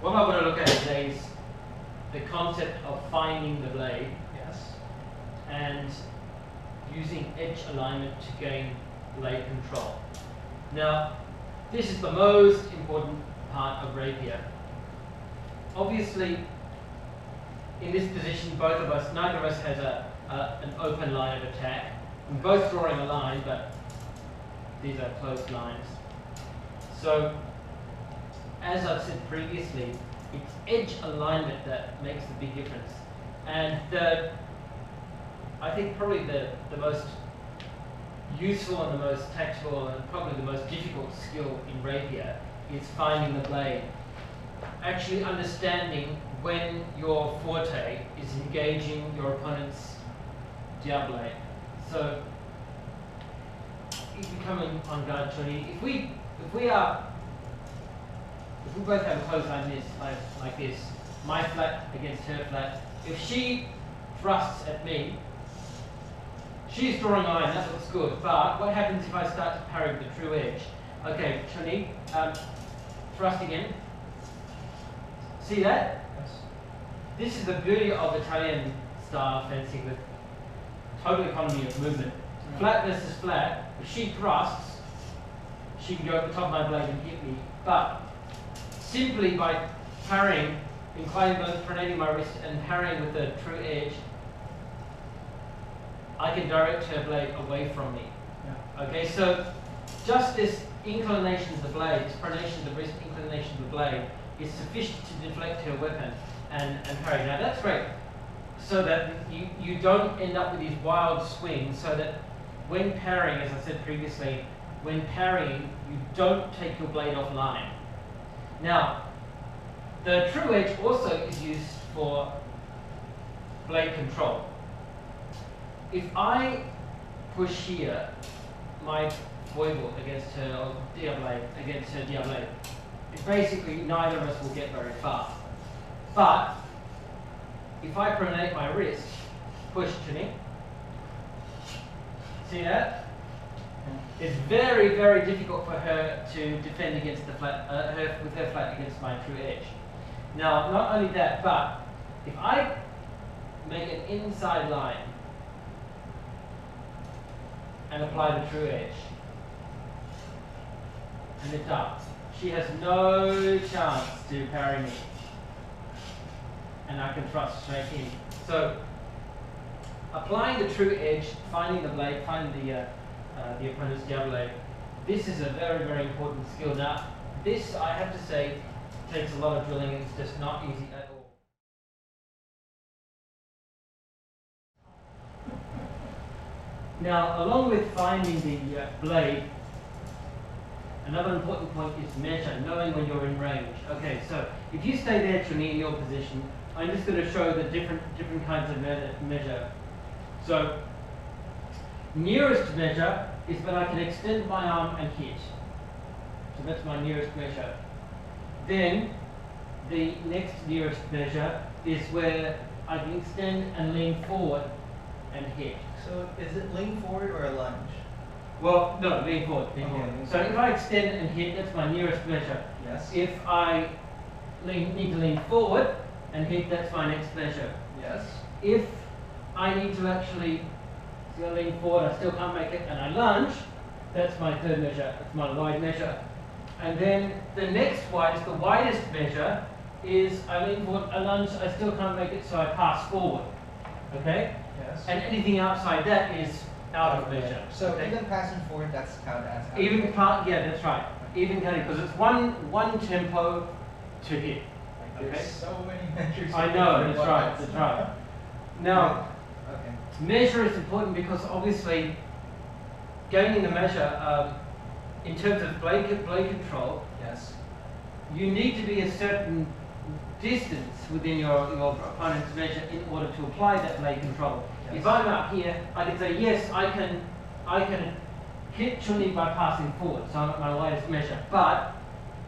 what I want to look at today is the concept of finding the blade. Yes. And using edge alignment to gain blade control. Now, this is the most important part of rapier. Obviously, in this position, both of us, neither of us has an open line of attack. We're both drawing a line, but these are closed lines. So, as I've said previously, it's edge alignment that makes the big difference. And I think probably the most useful and the most tactful and probably the most difficult skill in rapier is finding the blade. Actually understanding when your forte is engaging your opponent's diable. So if you come in on guard 20, if we both have a close line like this, my flat against her flat, if she thrusts at me, she's drawing a line, that looks good, but what happens if I start to parry with the true edge? Okay, Chani, thrust again. See that? Yes. This is the beauty of Italian style fencing with total economy of movement. Flat versus flat, if she thrusts, she can go at the top of my blade and hit me, but simply by parrying, inclining both, pronating my wrist and parrying with the true edge, I can direct her blade away from me. Yeah. Okay, so just this inclination of the blade, this pronation of the wrist, inclination of the blade, is sufficient to deflect her weapon and parry. Now that's great, so that you don't end up with these wild swings, so that when parrying, as I said previously, when parrying, you don't take your blade offline. Now, the true edge also is used for blade control. If I push here my foible against her, or diable against her diable, basically neither of us will get very far. But if I pronate my wrist, push to me, see that? It's very, very difficult for her to defend against the flat, with her flat against my true edge. Now, not only that, but if I make an inside line and apply the true edge, and lift up, she has no chance to parry me, and I can thrust straight in. So, applying the true edge, finding the blade, finding the opponent's diable, this is a very, very important skill. Now, this, I have to say, takes a lot of drilling. It's just not easy at all. Now, along with finding the blade, another important point is measure, knowing when you're in range. Okay, so if you stay there to me in your position, I'm just going to show the different kinds of measure. So, nearest measure is when I can extend my arm and hit. So that's my nearest measure. Then, the next nearest measure is where I can extend and lean forward and hit. So is it lean forward or a lunge? Well, no, lean forward. Lean forward. Okay. So if I extend and hit, that's my nearest measure. Yes. If I need to lean forward and hit, that's my next measure. Yes. If I need to actually lean forward, I still can't make it, and I lunge, that's my third measure. That's my wide measure. And then the next widest, the widest measure, is I lean forward, I lunge, I still can't make it, so I pass forward. Okay? Yes. And anything outside that is out of measure. So okay? even passing forward, that's counted as out. Even part, yeah, that's right. Even counting, because it's one tempo to hit. Like Okay. there's so many measures. I know, that's right, that's right. Now, okay. measure is important because obviously gaining the measure in terms of blade control, Yes. you need to be a certain distance within your opponent's measure in order to apply that blade control. Yes. If I'm up here, I can say yes, I can hit Chuni by passing forward, so I'm at my widest measure. But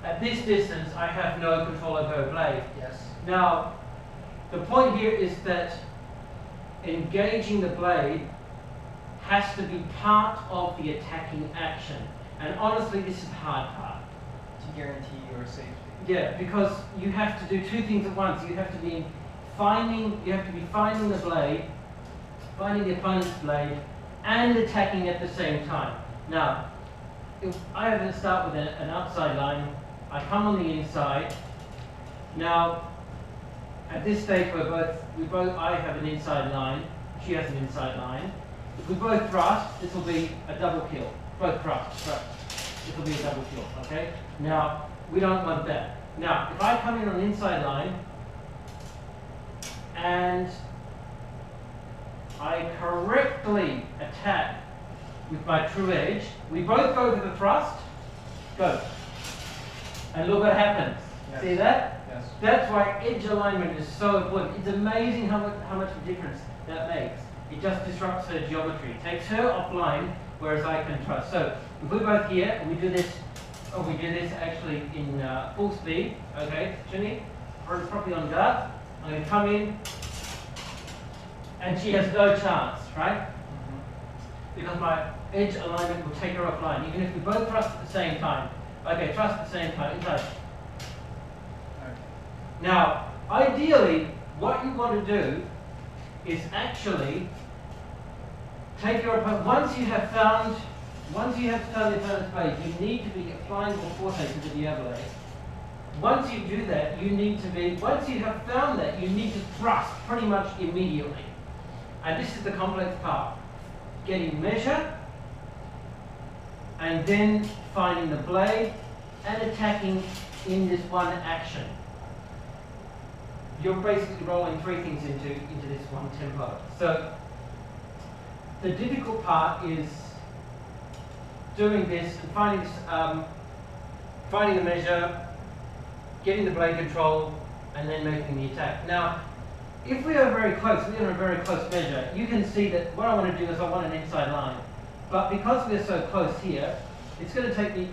at this distance, I have no control over her blade. Yes. Now, the point here is that engaging the blade has to be part of the attacking action. And honestly, this is the hard part. To guarantee your safety. Yeah, because you have to do two things at once. You have to be finding the blade, finding the opponent's blade, and attacking at the same time. Now, if I have to start with an outside line, I come on the inside. Now, at this stage, I have an inside line, she has an inside line. If we both thrust, this will be a double kill. Both thrust. This will be a double kill, okay? Now, we don't want that. Now, if I come in on the inside line, and I correctly attack with my true edge, we both go for the thrust, go. And look what happens. Yes. See that? Yes. That's why edge alignment is so important. It's amazing how much of a difference that makes. It just disrupts her geometry. It takes her offline, whereas I can thrust. So if we're both here and we do this actually in full speed, okay, Jenny, properly on guard. I'm going to come in, and she has no chance, right? Because my edge alignment will take her offline, even if we both thrust at the same time. Okay, thrust at the same time, inside. Okay. Now, ideally, what you want to do is actually take your opponent, once you have found the opponent's blade, you need to be applying more force to the blade. Once you do that, once you have found that, you need to thrust pretty much immediately. And this is the complex part. Getting measure, and then finding the blade, and attacking in this one action. You're basically rolling three things into this one tempo. So the difficult part is doing this and finding the measure, getting the blade control, and then making the attack. Now, if we are very close, we're in a very close measure, you can see that what I want to do is I want an inside line. But because we're so close here, it's going to take me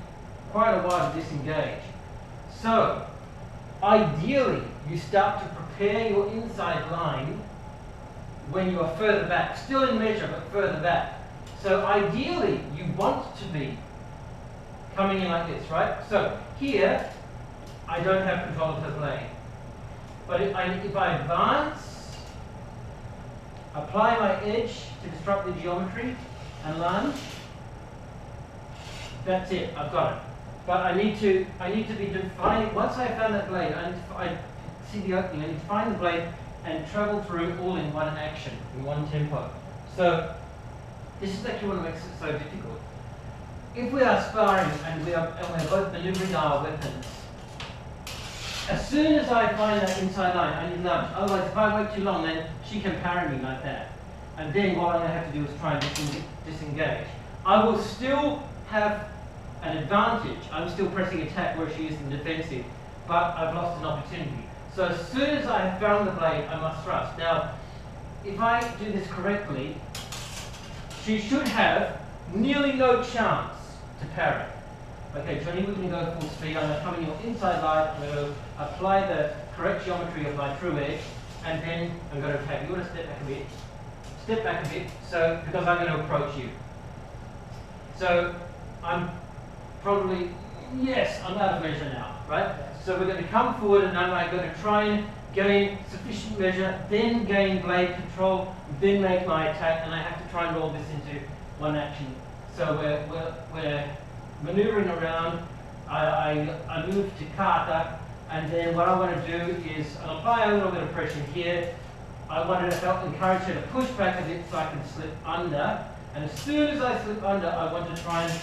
quite a while to disengage. So, ideally, you start to prepare your inside line when you are further back, still in measure, but further back. So ideally, you want to be coming in like this, right? So here, I don't have control of her blade. But if I advance, apply my edge to disrupt the geometry, and lunge, that's it, I've got it. But I need to be defining, once I found that blade, I see the opening, I need to find the blade and travel through all in one action, in one tempo. So this is actually what makes it so difficult. If we are sparring and we're both maneuvering our weapons, as soon as I find that inside line, I need lunge. Otherwise, if I wait too long, then she can parry me like that. And then what I'm going to have to do is try and disengage. I will still have an advantage. I'm still pressing attack where she is in defensive, but I've lost an opportunity. So as soon as I have found the blade, I must thrust. Now, if I do this correctly, she should have nearly no chance to parry. Okay, Johnny, we're going to go full speed. I'm going to come in your inside line. I'm going to apply the correct geometry of my true edge, and then I'm going to attack. You want to step back a bit. Step back a bit, so because I'm going to approach you. So I'm probably, yes, I'm out of measure now, right? So we're going to come forward, and I'm going to try and gain sufficient measure, then gain blade control, then make my attack, and I have to try and roll this into one action. So we're maneuvering around. I move to kata, and then what I want to do is I'll apply a little bit of pressure here. I want to help encourage her to push back a bit so I can slip under. And as soon as I slip under, I want to try and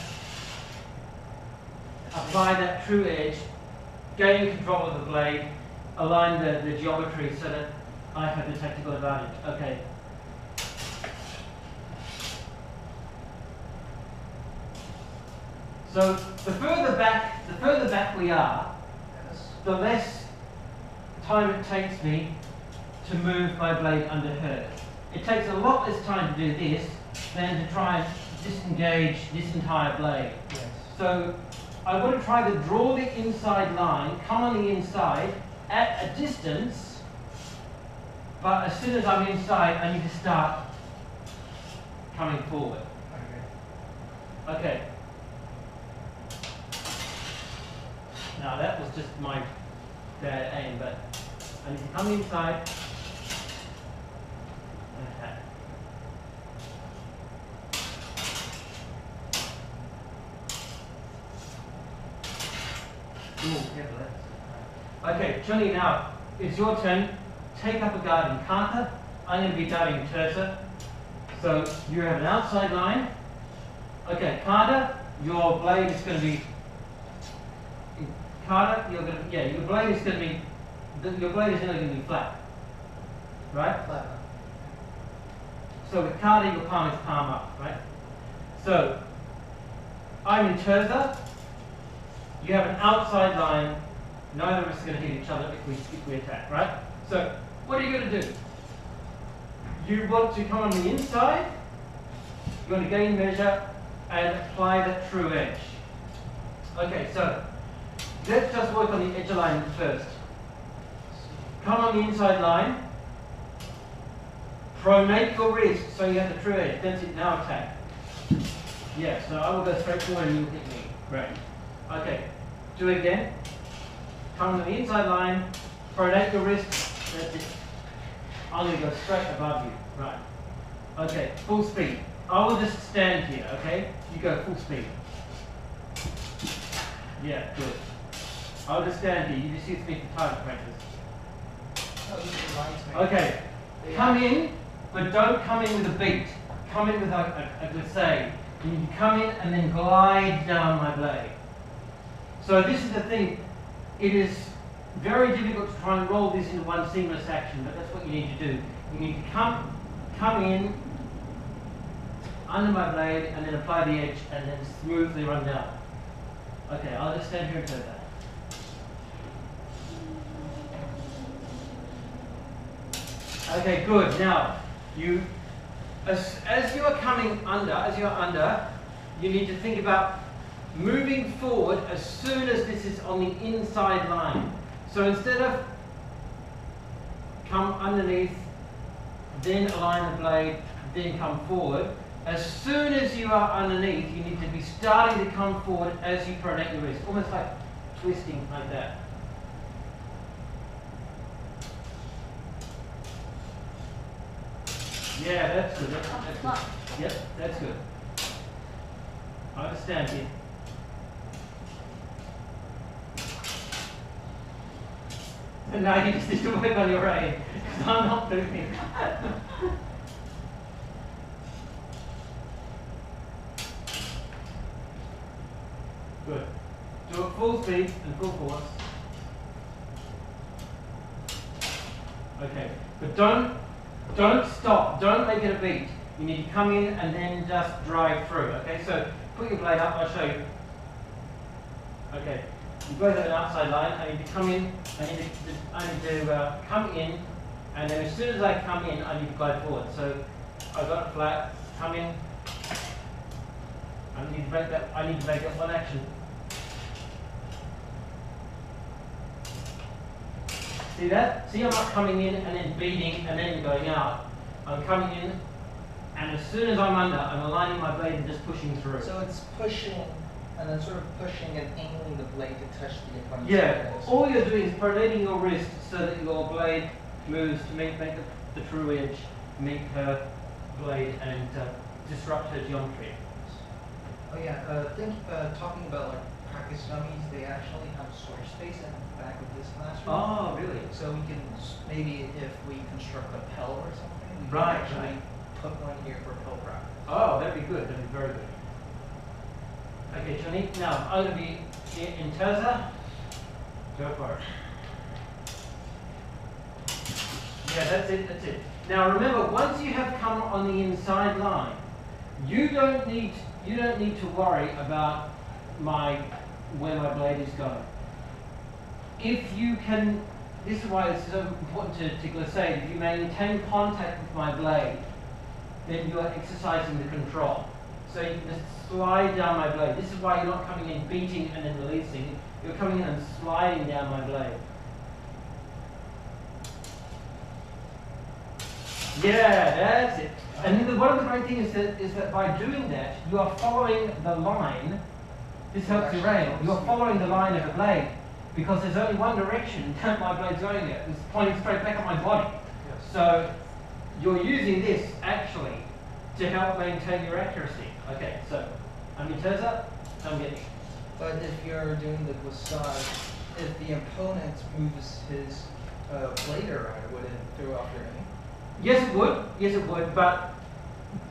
apply that true edge, gain control of the blade, align the geometry so that I have the tactical advantage. Okay. So the further back we are, the less time it takes me to move my blade under her. It takes a lot less time to do this than to try and disengage this entire blade. Yes. So I want to try to draw the inside line, come on the inside at a distance, but as soon as I'm inside, I need to start coming forward. Okay. Okay. Now that was just my bad aim, but I need to come inside and attack. Ooh, careful, that's okay, Johnny, now it's your turn. Take up a guard in Carter. I'm going to be guarding Terza. So you have an outside line. Okay, Carter, your blade is going to be. Carter, you're going to, yeah, your blade is going to be. Your blade is only going to be flat, right? Flat. So with Carter, your palm is palm up, right? So I'm in Terza. You have an outside line. Neither of us are going to hit each other if we attack, right? So what are you going to do? You want to come on the inside. You want to gain measure and apply that true edge. Okay, so let's just work on the edge alignment first. Come on the inside line. Pronate your wrist so you have the true edge. That's it, now attack. Yeah, so I will go straight forward and you hit me. Great. Okay, do it again. Come on the inside line. Pronate your wrist. That's it. I'm going to go straight above you. Right. Okay, full speed. I will just stand here, okay? You go full speed. Yeah, good. I'll just stand here. You just use me for target practice. Oh, this reminds me. Okay. Come in, but don't come in with a beat. Come in with a glissade. You need to come in and then glide down my blade. So this is the thing. It is very difficult to try and roll this into one seamless action, but that's what you need to do. You need to come in under my blade and then apply the edge and then smoothly run down. Okay, I'll just stand here and do that. Okay, good. Now, as you're coming under, you need to think about moving forward as soon as this is on the inside line. So instead of come underneath, then align the blade, then come forward, as soon as you are underneath, you need to be starting to come forward as you pronate your wrist, almost like twisting like that. Yeah, that's good. That's good. Yep, that's good. I understand here. And now you just need to work on your aim, because I'm not doing it. Good. Do it full speed and full force. Okay, but don't stop. Don't make it a beat. You need to come in and then just drive through. Okay, so put your blade up. I'll show you. Okay, you both have an outside line. I need to come in. I need to come in, and then as soon as I come in, I need to glide forward. So I've got it flat. Come in. I need to make that. I need to make that one action. See that? See, I'm not coming in and then beating and then going out. I'm coming in, and as soon as I'm under, I'm aligning my blade and just pushing through. So it's pushing, and then sort of pushing and angling the blade to touch the opponent's Yeah, surface. all you're doing is pronating your wrist so that your blade moves to make the true edge meet her blade and disrupt her geometry. Oh yeah, talking about like practice dummies, they actually have storage space in the back of this classroom. Oh, really? So we can maybe, if we construct a pill or something, we can Right, actually right. put one here for pill practice. Oh, that'd be good. That'd be very good. Okay, Johnny. Now I'm going to be in Terza. Go for it. Yeah, that's it. That's it. Now remember, once you have come on the inside line, you don't need to worry about where my blade is going. If you can, this is why it's so important to glissade. If you maintain contact with my blade, then you are exercising the control. So you can just slide down my blade. This is why you're not coming in beating and then releasing. You're coming in and sliding down my blade. Yeah, that's it. And one of the great things is that by doing that, you are following the line. This helps your aim. You are following the line of the blade. because there's only one direction that my blade's going at. It's pointing straight back at my body. Yes. So you're using this actually to help maintain your accuracy. Okay, so I'm in terza, I'm getting. But if you're doing the glissade, if the opponent moves his blade around, would it throw off your aim? Yes, it would. Yes, it would. But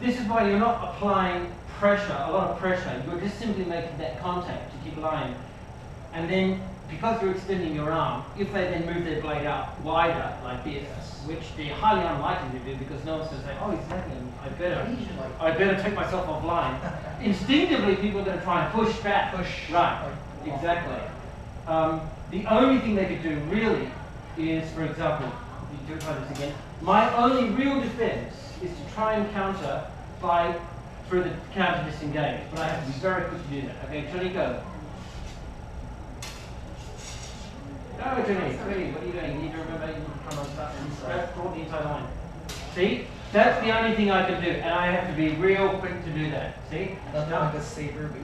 this is why you're not applying pressure, a lot of pressure. You're just simply making that contact to keep line. And then, because you're extending your arm, if they then move their blade out wider like this, which they're highly unlikely to do because no one's going to say, oh, he's hacking, I better take myself offline. Instinctively, people are going to try and push back. Right, exactly. The only thing they could do really is, for example, you do try this again, my only real defense is to try and counter through the counter disengage, but I have to be very quick to do that. Okay, Johnny, go. No, Johnny, really, what are you doing? You need to remember you need to come on start and draw the inside line. See? That's the only thing I can do, and I have to be real quick to do that. See? Nothing like a saber beat.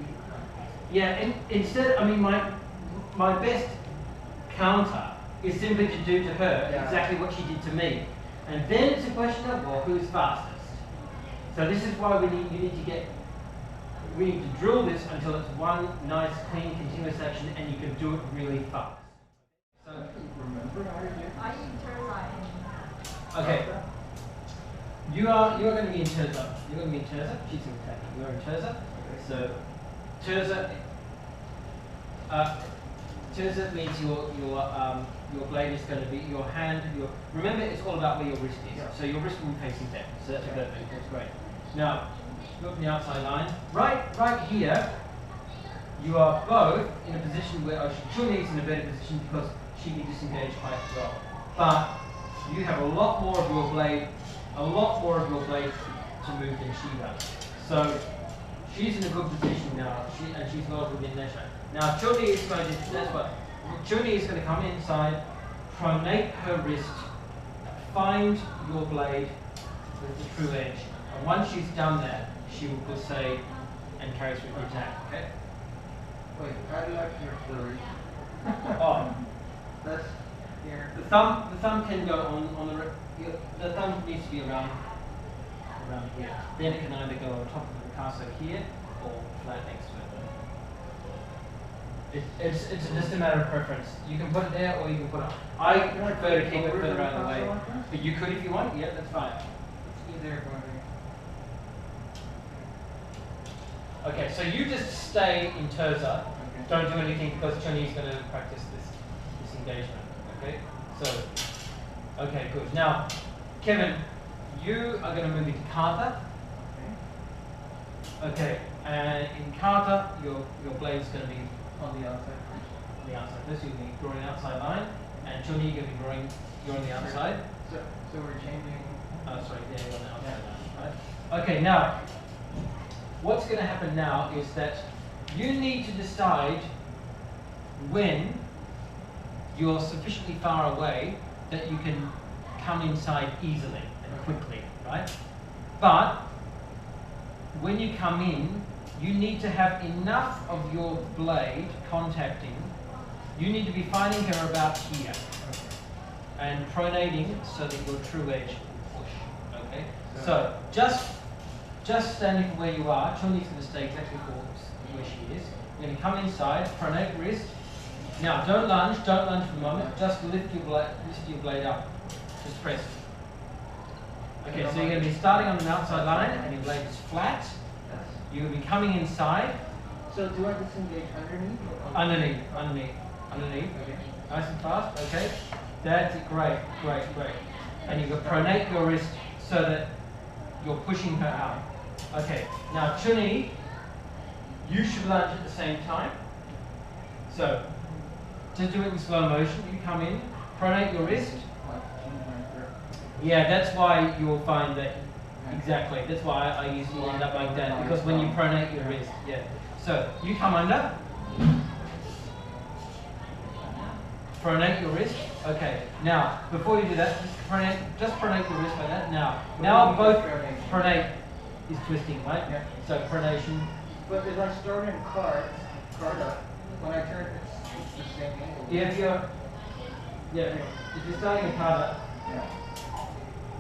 Yeah, instead, I mean, my best counter is simply to do to her exactly what she did to me. And then it's a question of, well, who's fastest? So this is why we need to drill this until it's one nice, clean, continuous action, and you can do it really fast. So Remember how you do? I use terza. okay, you are going to be in terza. You're going to be in terza. She's in attack. You are in terza. So terza. Terza means your blade is going to be your hand. Remember, it's all about where your wrist is. So your wrist will be facing down. So that's perfect. That's great. Now, look at the outside line. Right here, you are both in a position where Chun is in a better position because she can disengage quite well. But you have a lot more of your blade to move than she does. So she's in a good position now. And she's well within measure. Now Chun is going to come inside, pronate her wrist, find your blade with the true edge. And once she's done that, she will glissade and carry through the attack. Okay? Wait, how do you like your flurry? Oh, That's here. the thumb can go on the thumb needs to be around here. Then it can either go on top of the Picasso here or flat next to it. It's just a matter of preference. You can put it there or you can put it. I prefer to keep it further out of the way. But you could if you want. Yeah, that's fine. It's easier going Okay, so you just stay in terza. Don't do anything because Chun is going to practice this engagement. Okay, so okay, good. Now, Kevin, you are going to move into kata. Okay, and in kata, your blade is going to be on the outside. On the outside. First, you'll be drawing outside line, and Chun you're going to be drawing. You're on the outside. So we're changing. Oh, sorry, yeah, you're on the outside line. Right. Okay, now. What's going to happen now is that you need to decide when you're sufficiently far away that you can come inside easily and quickly, right? But when you come in, you need to have enough of your blade contacting. You need to be finding her about here and pronating so that your true edge will push, okay? So just standing from where you are, Chun-Li's going to stay exactly where she is. You're going to come inside, pronate wrist. Now, don't lunge for the moment. Just lift your blade up. Just press. Okay, so you're going to be starting on an outside line, and your blade is flat. You're going to be coming inside. So do I disengage underneath? Underneath. Okay. Nice and fast. Okay. That's it. Great. And you're going to pronate your wrist so that you're pushing her out. Okay, now Chun-Li, you should lunge at the same time. So, to do it in slow motion, you come in, pronate your wrist. Yeah, that's why you'll find that, exactly, that's why I usually end up like that, because when you pronate your wrist, yeah. So, you come under, pronate your wrist. Okay, now, before you do that, just pronate your wrist like that. Now both pronate is twisting, right? Yeah. So pronation. But if I start in card up, when I turn, it's the same angle. If you're starting a kata, Yeah.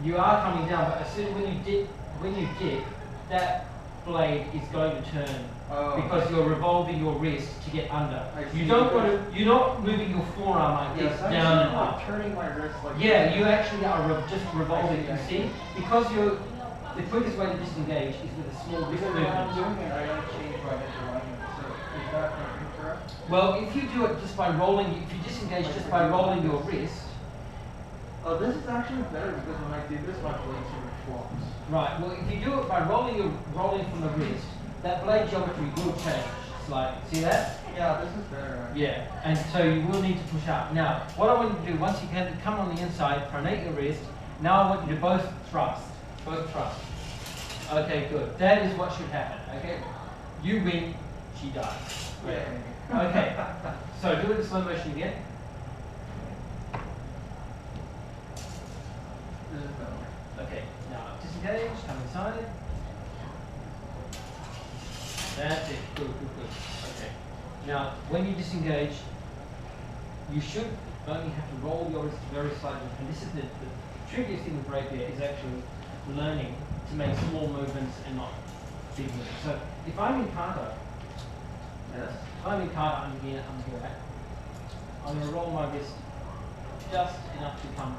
you are coming down, but as soon as when you dip, that blade is going to turn because you're revolving your wrist to get under. You don't want to. You're not moving your forearm like this down and up. Like turning my wrist like. Yeah, you actually are just revolving. You see, because the quickest way to disengage is with a small wrist Because when I'm movement. doing it, I gotta change my head alignment. So is that incorrect? Well, if you do it just by rolling, if you disengage just by rolling your wrist. Oh, this is actually better because when I do this, my blade sort of flops. Right. Well, if you do it by rolling from the wrist, that blade geometry will change slightly. See that? Yeah, this is better. Right? Yeah. And so you will need to push up. Now, what I want you to do once you can come on the inside, pronate your wrist. Now I want you to both thrust. Both thrust. Okay, good. That is what should happen. Okay. You win. She dies. Yeah. Okay. So do it in slow motion again. This is better. Okay, now disengage, come inside. That's it, good. Okay. Now, when you disengage, you should only have to roll your wrist very slightly. And this is the trickiest thing with rapier is actually learning to make small movements and not big movements. So, if I'm in kata, Yes. if I'm in kata, I'm here. I'm going to roll my wrist just enough to come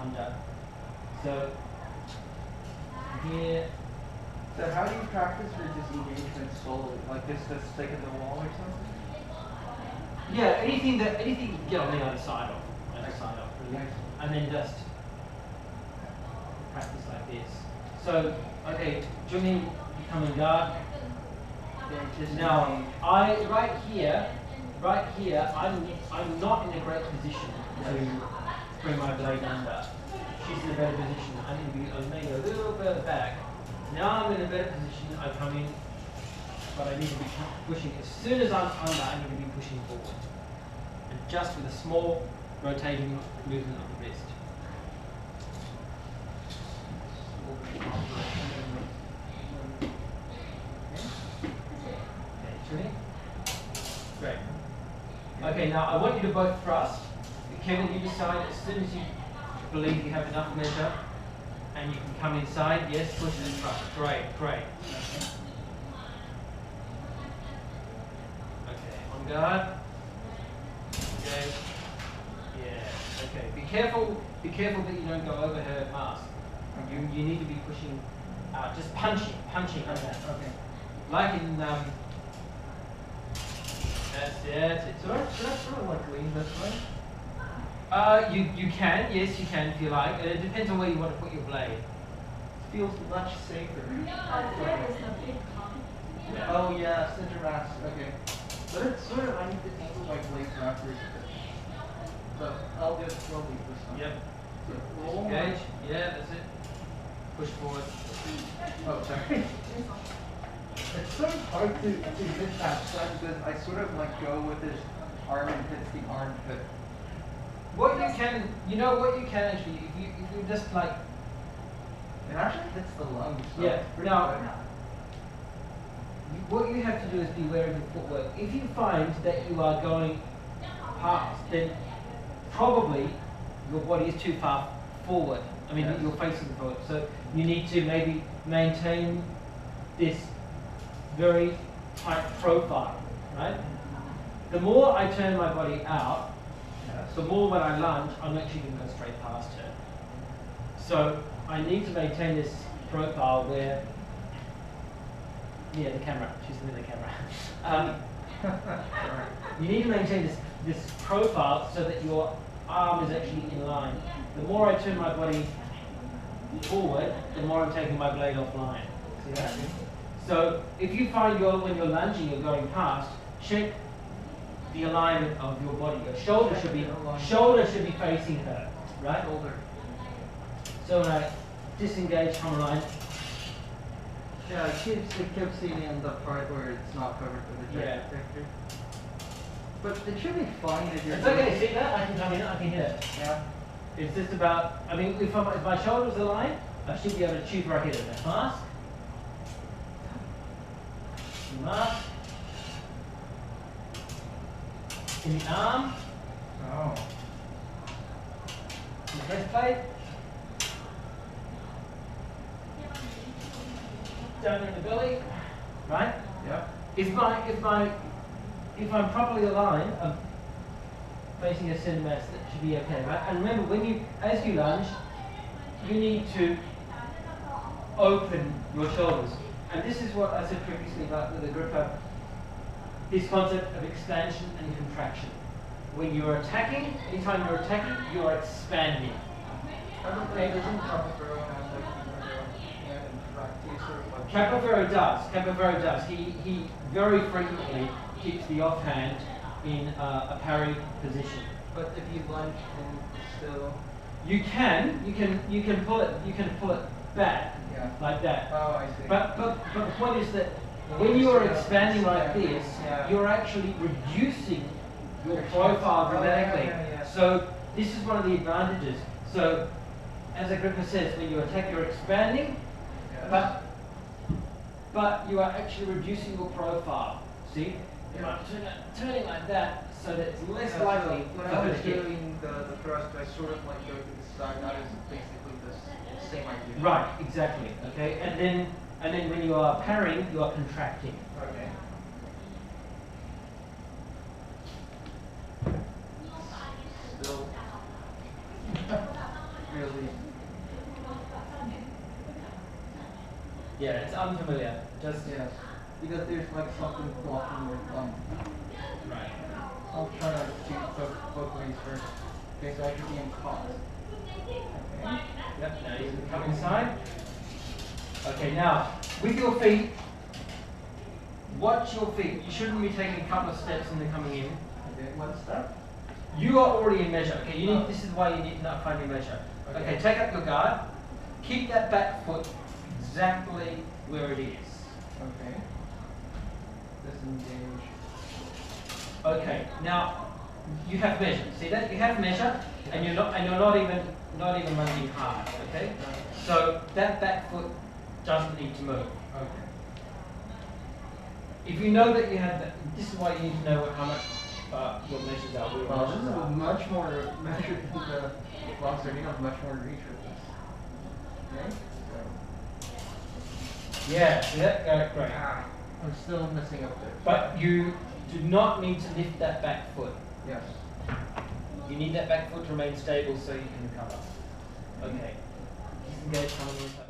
under. So, here. So how do you practice your disengagement slowly? Like just to stick in the wall or something? Yeah, anything you can get on the other side of, really. And then just practice like this. So, okay, Juni, you come in guard. Now, right here, I'm not in a great position to bring my blade under. She's in a better position. I need to be maybe a little further back. Now I'm in a better position. I come in, but I need to be pushing. As soon as I'm under, I need to be pushing forward. And just with a small rotating movement of the wrist. Okay, Trini? Great. Okay, now I want you to both thrust. Kevin, you decide as soon as you believe you have enough measure and you can come inside. Yes, push and thrust. Great. Okay, on guard. Okay. Yeah. Okay. Be careful that you don't go over her mask. You need to be pushing out, just punching on that. Okay. Like in that's it. Should I sort of like lean this way? You can, yes you can if you like. It depends on where you want to put your blade. Feels much safer. Here is the big one. Oh yeah, center mass. Okay. But it's sort of, I need to angle my blade backwards a bit. So I'll do it slowly this time. Yep. So roll. Engage. Yeah, that's it. Push forward. Oh, sorry. It's so hard to hit that side because I sort of like go with his arm and hits the armpit. What you can actually, if you just like, It actually hits the lungs. So yeah. it's pretty Now, good. what you have to do is be aware of your footwork. If you find that you are going past, then probably your body is too far forward. I mean, Yes. you're facing forward. So you need to maybe maintain this very tight profile, right? The more I turn my body out, the more when I lunge, I'm actually going to go straight past her. So I need to maintain this profile where, yeah, the camera, she's in the camera. You need to maintain this profile so that your arm is actually in line. The more I turn my body forward, the more I'm taking my blade offline. See that? So if you find when you're lunging, you're going past, check the alignment of your body. Your shoulder should be facing her, right? Shoulder. So when I disengage from line, Yeah, it keeps seeing in the part where it's not covered with the Yeah. protector. But it should be fine if you're. it's okay. See that? I can come in. I can hit it. Yeah. It's just about. I mean, if my shoulders align, I should be able to choose where I hit it. Mask. in the arm, Oh. in the breastplate, down in the belly, right? Yep. If I'm properly aligned, I'm facing a center mass, that should be okay, right? And remember, as you lunge, you need to open your shoulders. And this is what I said previously about with Agrippa, this concept of expansion and contraction. When you're attacking, anytime you're attacking, you're expanding. Capovero does. He very frequently keeps the offhand in a parry position. But if you lunge and still. You can pull it back, Yeah. like that. Oh, I see. But the point is that when you are expanding like this, Yeah. you're actually reducing your profile dramatically. Yeah. So this is one of the advantages. So as Agrippa says, when you attack, you're expanding, Yeah. but you are actually reducing your profile. See? You are turning like that so that it's less likely When for I her was to hit. doing the thrust, I sort of like go to the side. That is basically the same idea. Right, exactly. Okay, and then when you are parrying, you are contracting. Okay. Still. Really. Yeah, it's unfamiliar. Just Yes. Because there's like something blocking your thumb. right. I'll try to do both ways first. Okay, so I should be in caught. Okay. Yep. Now you can come inside. Okay. Now with your feet, watch your feet. You shouldn't be taking a couple of steps and then coming in. Okay, one step. You are already in measure. Okay. You need. This is why you need to not find your measure. Okay. Take up your guard. Keep that back foot exactly where it is. Okay. Disengage. Okay, now you have measure. See that you have measure, and you're not even lunging hard. Okay, so that back foot doesn't need to move. Okay. If you know that you have that, this is why you need to know how much your measures are. Where your Well, this measures are. is much more measured than the boxer. You have much more reach with this. Okay. So. Yeah, see that? Great. I'm still missing up there. But you do not need to lift that back foot. Yes. You need that back foot to remain stable so you can recover. Okay. Disengage coming inside.